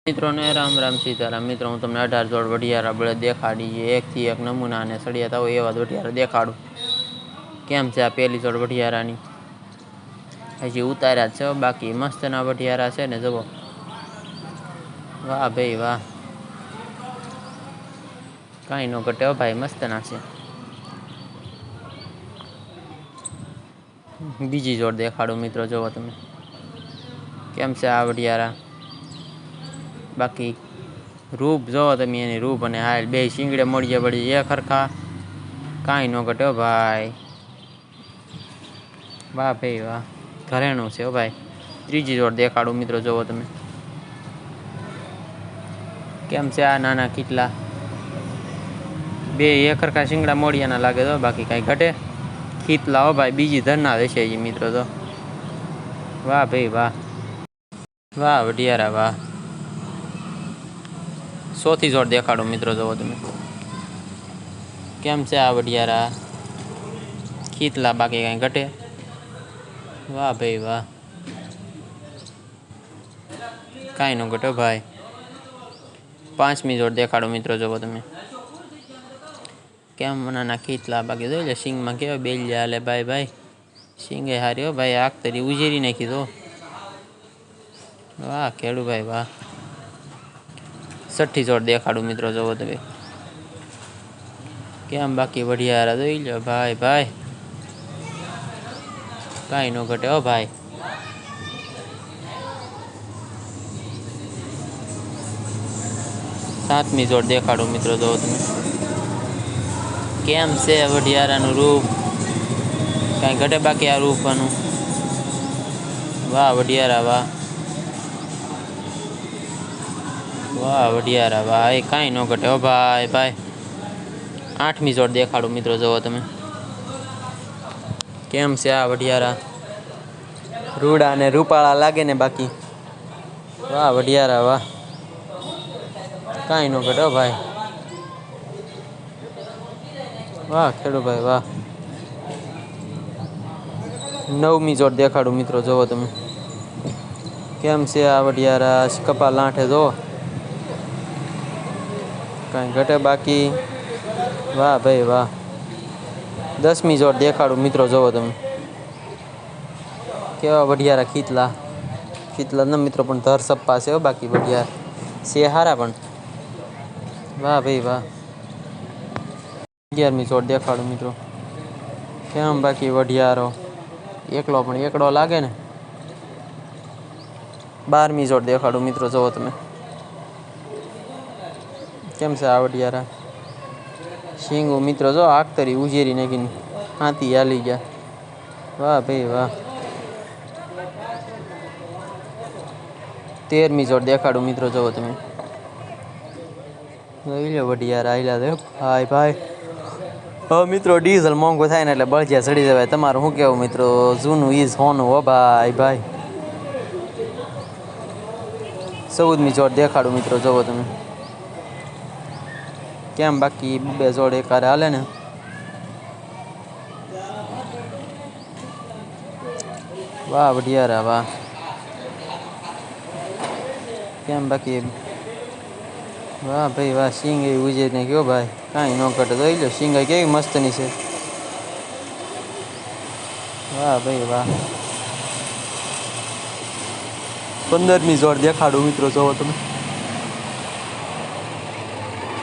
मित्रों ने राम राम सीताराम। मित्रों हूँ तमने 18 जोड़ वढियारा बळद देखाड़ी एक थी एक नमूना ने सड़ियाता हो एवा वढियारा देखाड़ू। केम छे आ पहली जोड़ वढियारानी हजी उतार्या छे, बाकी मस्तना वढियारा छे ने। जवो वाह भाई वाह, कई नो घटे हो भाई, मस्तना छे। बीजी जोड़ देखाड़ू मित्रों, जोवो तमे केम छे आ वढियारा। बाकी रूप जो तमे एनी रूप अने हाल बे सींगड़े मोड़िए बड़ी एक हरखा, काई नो घटे हो भाई। वाह भाई वाह, घरेणुं छे हो भाई। त्रीजी जोड़ देखाड़ू मित्रों, जोवो तमे केम छे आ नाना कीटला। बे एक हरखा सींगड़ा मोड़िया ना लागे तो, बाकी कई घटे कीतला हो भाई। बीजी धरना देशे जी मित्रों तो। वाह भाई वाह, वाह वढियारा वाह। चौथी जोड़ देखाड़ू मित्रों, जोवो तमे केम छे आ वढियारा। खीतला बाकी कई घटे। वाह भाई वाह, कई नो घटे भाई। पांचमी जोड़ देखाड़ू मित्रों, जोवो तमे केम नाना खीतला बाकी जो ले सींग में केवा बेल हाले भाई भाई। सींगे हारी हो भाई, आग तरी उजेरी नाखी दो। वाह खेड़ू भाई वाह। छठी जोड़ देखाड़ू मित्रों, जोवो तमे केम बाकी वढियारा जोई लो भाई भाई, कई नो घटे हो भाई। सातमी जोड़ देखाड़ू मित्रों, जोवो तमे केम छे वढियारानुं रूप, कई घटे बाकी आ रूपनुं। वाह वढियारा वाह, वाह वढियारा वाह, ए कई नो घटे हो भाई भाई। आठमी जोड़ देखाड़ू मित्रों, जोवो तमे केम छे आ वढियारा। रूड़ा ने रूपाळा लागे ने बाकी। वाह वढियारा वाह, कई नो घटे हो भाई। वाह खेड़ू भाई वाह। नवमी जोड़ देखाड़ू मित्रों, जोवो तमे केम छे आ वढियारा। कपाल लांठे जो कई घटे बाकी। वाह भाई वाह। 10मी जोड़ देखाड़ू मित्रों, जोवो तमे केवा वढियारा खीतला। खीतला न मित्रों पण धर सप्पा छे हो, बाकी वढिया छे हारा पण। वाह भाई वाह। 11मी जोड़ देखाड़ू मित्रों केम बाकी वढियारो। एकलो पण एकड़ो लागे ने। 12मी जोड़ देखाड़ू मित्रों, जोवो तमे केम छे आ वढियारा। सींगू मित्रों जो आग तरी उजेरी नाखीने हाथी हाली गया। वाह भाई वाह। 13मी जोड़ देखाड़ू मित्रों, जोवो तमे જોઈ લો વઢિયારા આયલા છે ભાઈ ભાઈ। હવે મિત્રો ડીઝલ મોંઘું થાય ને એટલે બળજિયા ચડી જવાય। તમારું શું કહેવું મિત્રો? જૂનું ઈ સોનું હો ભાઈ ભાઈ। 14મી જોડ દેખાડું મિત્રો, જોવો તમે કેમ બાકી બે જોડ એકારે હાલે ને। વાહ વઢિયારા વાહ, કેમ બાકી વાહ ભાઈ વાહ। સિંગ એવી ઉજેર ને કયો ભાઈ, કાંઈ ન ઘટે। જોઈ લો સિંગ કેવી મસ્તની છે। વાહ ભાઈ વાહ। 15મી જોડ દેખાડું મિત્રો, જોવો તમે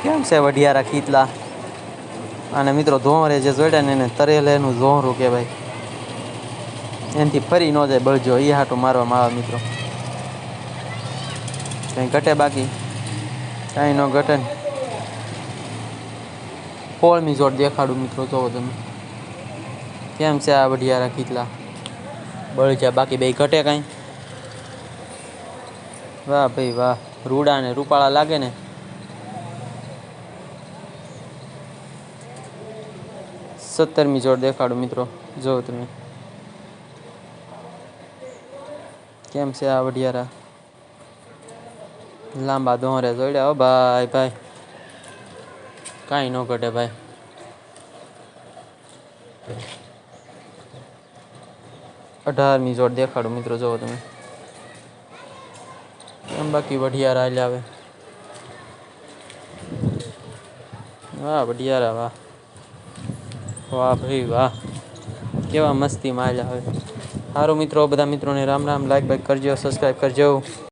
કેમ છે વઢિયારા ખીતલા। અને મિત્રો ધોરે જે જોડ્યા ને એને તરેલેનું ઝોહરું કહેવાય। એનાથી ફરી ન જાય બળજો, એ હાટું મારવામાં આવે મિત્રો। કંઈ ઘટે બાકી કાંઈ ન ઘટે ને। 16મી જોડ દેખાડું મિત્રો, જોવો તમે કેમ છે આ વઢિયારા ખીતલા। બળજા બાકી બે ઘટે કાંઈ। વાહ ભાઈ વાહ, રૂડા ને રૂપાળા લાગે ને। 17મી જોડ દેખાડું મિત્રો, જોવો તમે કેમ છે આ વઢિયારા। લાંબા દોહરે જોડ્યા હો ભાઈ ભાઈ, કાંઈ ન ઘટે ભાઈ। 18મી જોડ દેખાડું મિત્રો, જોવો તમે કેમ આમ બાકી વઢિયારા હાલ્યા આવે. વાહ વઢિયારા વાહ, વાહ ભાઈ વાહ, કેવા મસ્તી માલ આવે. સારું મિત્રો, બધા મિત્રોને રામ રામ. લાઈક બાઈક કરજો, સબસ્ક્રાઈબ કરજો.